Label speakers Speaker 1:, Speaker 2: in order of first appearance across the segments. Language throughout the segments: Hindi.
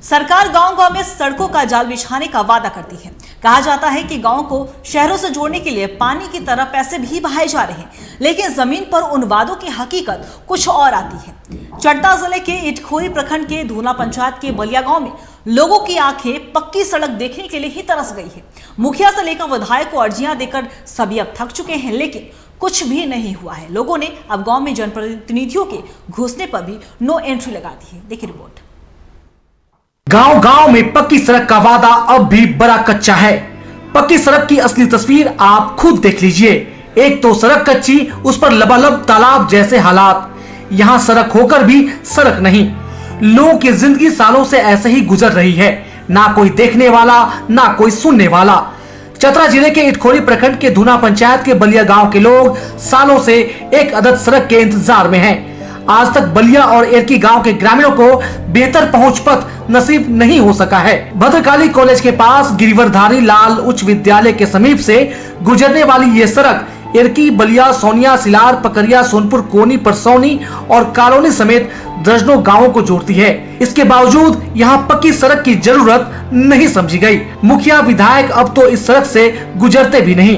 Speaker 1: सरकार गांव-गांव में सड़कों का जाल बिछाने का वादा करती है। कहा जाता है कि गांव को शहरों से जोड़ने के लिए पानी की तरह पैसे भी बहाए जा रहे हैं, लेकिन जमीन पर उन वादों की हकीकत कुछ और आती है। चड्डा जिले के इटखोरी प्रखंड के धूला पंचायत के बलिया गांव में लोगों की आंखें पक्की सड़क देखने के लिए ही तरस गई है। मुखिया से लेकर विधायक को अर्जियां देकर सभी अब थक चुके हैं, लेकिन कुछ भी नहीं हुआ है। लोगों ने अब गांव में जनप्रतिनिधियों के घुसने पर भी नो एंट्री लगा दी है। देखिए रिपोर्ट।
Speaker 2: गांव गांव में पक्की सड़क का वादा अब भी बड़ा कच्चा है। पक्की सड़क की असली तस्वीर आप खुद देख लीजिए। एक तो सड़क कच्ची, उस पर लबालब तालाब जैसे हालात। यहाँ सड़क होकर भी सड़क नहीं। लोगों की जिंदगी सालों से ऐसे ही गुजर रही है, ना कोई देखने वाला ना कोई सुनने वाला। चतरा जिले के इटखोरी प्रखंड के धूना पंचायत के बलिया गांव के लोग सालों से एक अदद सड़क के इंतजार में हैं। आज तक बलिया और एरकी गांव के ग्रामीणों को बेहतर पहुंच पथ नसीब नहीं हो सका है। भद्रकाली कॉलेज के पास गिरिवरधारी लाल उच्च विद्यालय के समीप से गुजरने वाली ये सड़क एरकी, बलिया, सोनिया, सिलार, पकरिया, सोनपुर, कोनी, परसौनी और कॉलोनी समेत दर्जनों गांवों को जोड़ती है। इसके बावजूद यहाँ पक्की सड़क की जरूरत नहीं समझी गई। मुखिया, विधायक अब तो इस सड़क से गुजरते भी नहीं।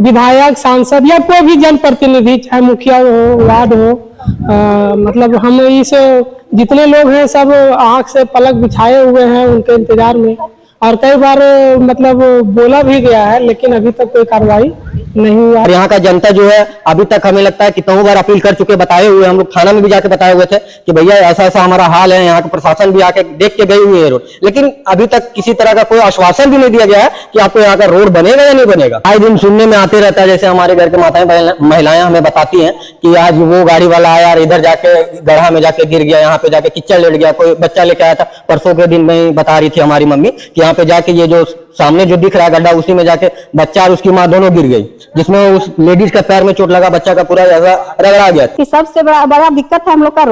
Speaker 3: विधायक, सांसद या कोई भी जनप्रतिनिधि, चाहे मुखिया हो, वार्ड हो, मतलब हम इस जितने लोग हैं सब आंख से पलक बिछाए हुए हैं उनके इंतजार में। और कई बार मतलब बोला भी गया है, लेकिन अभी तक कोई कार्रवाई नहीं हुआ।
Speaker 4: यहाँ का जनता जो है अभी तक हमें लगता है कितनों बार अपील कर चुके, बताए हुए, हम लोग थाना में भी जाके बताए हुए थे कि भैया ऐसा ऐसा हमारा हाल है। यहाँ का प्रशासन भी आके देख के गई हुई है रोड, लेकिन अभी तक किसी तरह का कोई आश्वासन भी नहीं दिया गया है कि आपको यहाँ का रोड बनेगा या नहीं बनेगा। आए दिन सुनने में आते रहता है, जैसे हमारे घर के माताएं महिलाएं हमें बताती हैं कि आज वो गाड़ी वाला आया, इधर जाके गड्ढा में जाके गिर गया, यहाँ पे जाके कीचड़ लेट गया, कोई बच्चा लेके आया था। परसों के दिन में बता रही थी हमारी मम्मी कि यहाँ पे जाके ये जो सामने जो दिख रहा है गड्ढा, उसी में जाके बच्चा और उसकी माँ दोनों गिर गई, जिसमें उस लेडीज का पैर में चोट लगा, बच्चा का पूरा रगड़ा गया।
Speaker 5: कि सबसे बड़ा दिक्कत है हम लोग का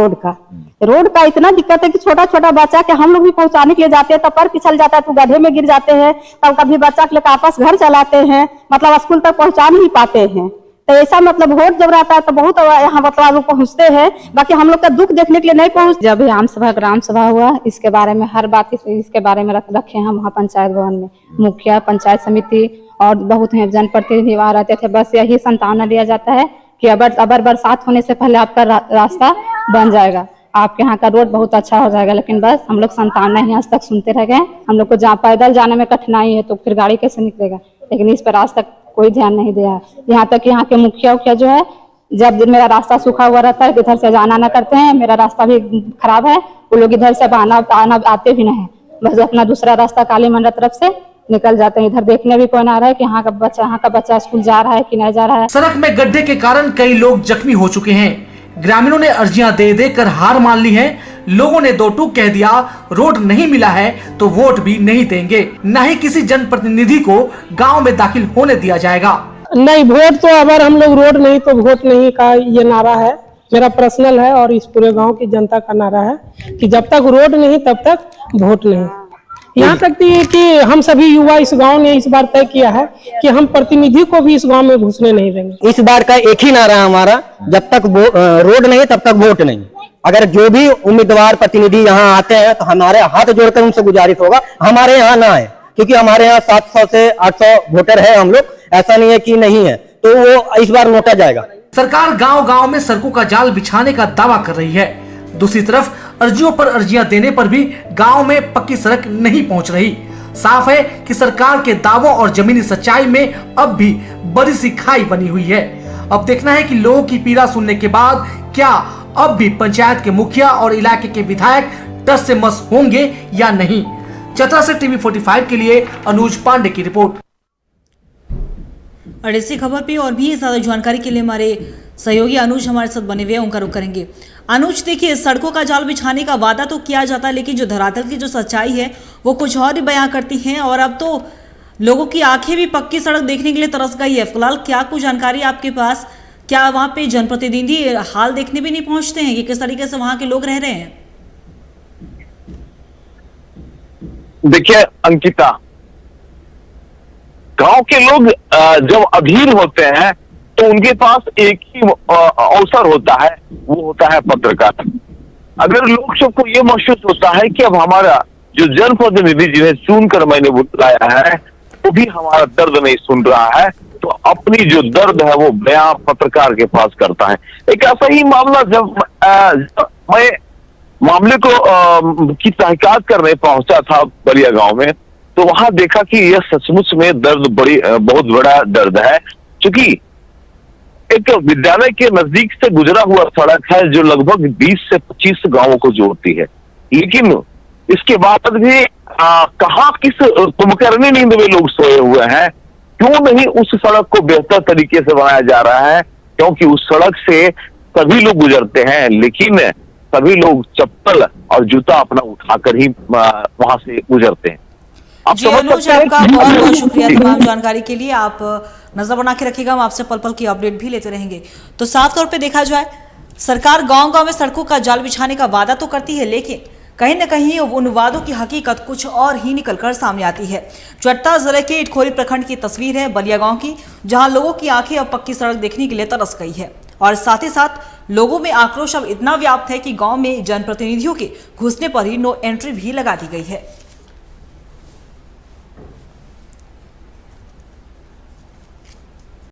Speaker 5: रोड का इतना दिक्कत है कि छोटा छोटा बच्चा के हम लोग भी पहुंचाने के लिए जाते हैं तो पैर फिसल जाता है, तो गड्ढे में गिर जाते हैं। तब कभी बच्चा के लेकर आपस घर चलाते हैं, मतलब स्कूल तक पहुंचा नहीं पाते हैं। तो ऐसा मतलब वोट जब रहता है तो बहुत यहाँ मतलब लोग पहुँचते हैं, बाकी हम लोग का दुख देखने के लिए नहीं पहुँच।
Speaker 6: जब आम सभा ग्राम सभा हुआ, इसके बारे में हर बात इसके बारे में रखे हैं वहाँ पंचायत भवन में। मुखिया, पंचायत समिति और बहुत जनप्रतिनिधि वहाँ रहते थे। बस यही संतावना दिया जाता है कि अबर बरसात होने से पहले आपका रास्ता बन जाएगा, आपके यहाँ का रोड बहुत अच्छा हो जाएगा। लेकिन बस हम लोग संतावना ही आज तक सुनते रह गए। हम लोग को जहाँ पैदल जाने में कठिनाई है तो फिर गाड़ी कैसे निकलेगा, लेकिन इस पर आज तक कोई ध्यान नहीं दिया है। यहाँ तक यहाँ के मुखिया जो है, जब मेरा रास्ता सूखा हुआ रहता है इधर से जाना ना करते हैं, मेरा रास्ता भी खराब है, वो लोग इधर से आना आते भी नहीं, बस अपना दूसरा रास्ता काली मंडल तरफ से निकल जाते हैं। इधर देखने भी कोई ना रहा है कि यहाँ का बच्चा स्कूल जा रहा है कि नहीं जा रहा है।
Speaker 2: सड़क में गड्ढे के कारण कई लोग जख्मी हो चुके हैं। ग्रामीणों ने अर्जियां दे देकर हार मान ली है। लोगों ने दो टूक कह दिया, रोड नहीं मिला है तो वोट भी नहीं देंगे, न ही किसी जनप्रतिनिधि को गांव में दाखिल होने दिया जाएगा।
Speaker 3: नहीं, वोट तो अगर हम लोग रोड नहीं तो वोट नहीं का ये नारा है, मेरा पर्सनल है और इस पूरे गांव की जनता का नारा है कि जब तक रोड नहीं तब तक वोट नहीं। यहाँ तक कि हम सभी युवा इस गांव ने इस बार तय किया है कि हम प्रतिनिधि को भी इस गांव में घुसने नहीं देंगे।
Speaker 4: इस बार का एक ही नारा है हमारा, जब तक रोड नहीं तब तक वोट नहीं। अगर जो भी उम्मीदवार प्रतिनिधि यहाँ आते हैं तो हमारे हाथ जोड़कर उनसे गुजारिश होगा हमारे यहाँ ना आए, क्योंकि हमारे यहाँ 700 से 800 वोटर है हम लोग, ऐसा नहीं है कि नहीं है, तो वो इस बार नोटा जाएगा।
Speaker 2: सरकार गांव गांव में सड़कों का जाल बिछाने का दावा कर रही है, दूसरी तरफ अर्जियों पर अर्जियां देने पर भी गांव में पक्की सड़क नहीं पहुंच रही। साफ है कि सरकार के दावों और जमीनी सच्चाई में अब भी बड़ी सी खाई बनी हुई है। अब देखना है कि लोगों की पीड़ा सुनने के बाद क्या अब भी पंचायत के मुखिया और इलाके के विधायक टस से मस होंगे या नहीं। चतरा से टीवी 45 के लिए अनुज पांडे की रिपोर्ट।
Speaker 1: और इसी खबर पे और भी ज्यादा जानकारी के लिए हमारे सहयोगी अनुज हमारे साथ बने हुए हैं, उनका रुख करेंगे। अनुज, देखिए, सड़कों का जाल बिछाने का वादा तो किया जाता है, लेकिन जो धरातल की जो सच्चाई है वो कुछ और ही बयां करती हैं, और अब तो लोगों की आंखें भी पक्की सड़क देखने के लिए तरस गई है। फिलहाल क्या कुछ जानकारी आपके पास, क्या वहाँ पे जनप्रतिनिधि हाल देखने भी नहीं पहुंचते हैं कि किस तरीके से वहाँ के लोग रह रहे हैं?
Speaker 7: देखिए अंकिता, गांव के लोग जब अधीर होते हैं तो उनके पास एक ही अवसर होता है, वो होता है पत्रकार। अगर लोग सबको ये महसूस होता है कि अब हमारा जो जनप्रतिनिधि जिन्हें चुनकर मैंने बुलाया है वो भी हमारा दर्द नहीं सुन रहा है, तो अपनी जो दर्द है वो बयां पत्रकार के पास करता है। एक ऐसा ही मामला जब मैं मामले को की तहकीकात करने पहुंचा था बलिया गांव में, तो वहां देखा कि यह सचमुच में दर्द बहुत बड़ा दर्द है, क्योंकि एक विद्यालय के नजदीक से गुजरा हुआ सड़क है जो लगभग 20 से 25 गांवों को जोड़ती है, लेकिन इसके बाद भी कहाँ किस कुंभकर्णी नींद में लोग सोए हुए हैं। क्यों नहीं उस सड़क को बेहतर तरीके से बनाया जा रहा है, क्योंकि उस सड़क से सभी लोग गुजरते हैं, लेकिन सभी लोग चप्पल और जूता अपना उठाकर ही वहां से गुजरते हैं।
Speaker 1: जी अनुज, आपका बहुत बहुत शुक्रिया तमाम जानकारी के लिए। आप नजर बना के रखिएगा, हम आपसे पल पल की अपडेट भी लेते रहेंगे। तो साफ तौर पे देखा जाए, सरकार गांव-गांव में सड़कों का जाल बिछाने का वादा तो करती है, लेकिन कहीं न कहीं उन वादों की हकीकत कुछ और ही निकलकर सामने आती है। चट्टा जिले के इटखोरी प्रखंड की तस्वीर है बलिया गांव की, जहां लोगों की आंखें अब पक्की सड़क देखने के लिए तरस गई है, और साथ ही साथ लोगों में आक्रोश अब इतना व्याप्त है कि गांव में जनप्रतिनिधियों के घुसने पर ही नो एंट्री भी लगा दी गई है।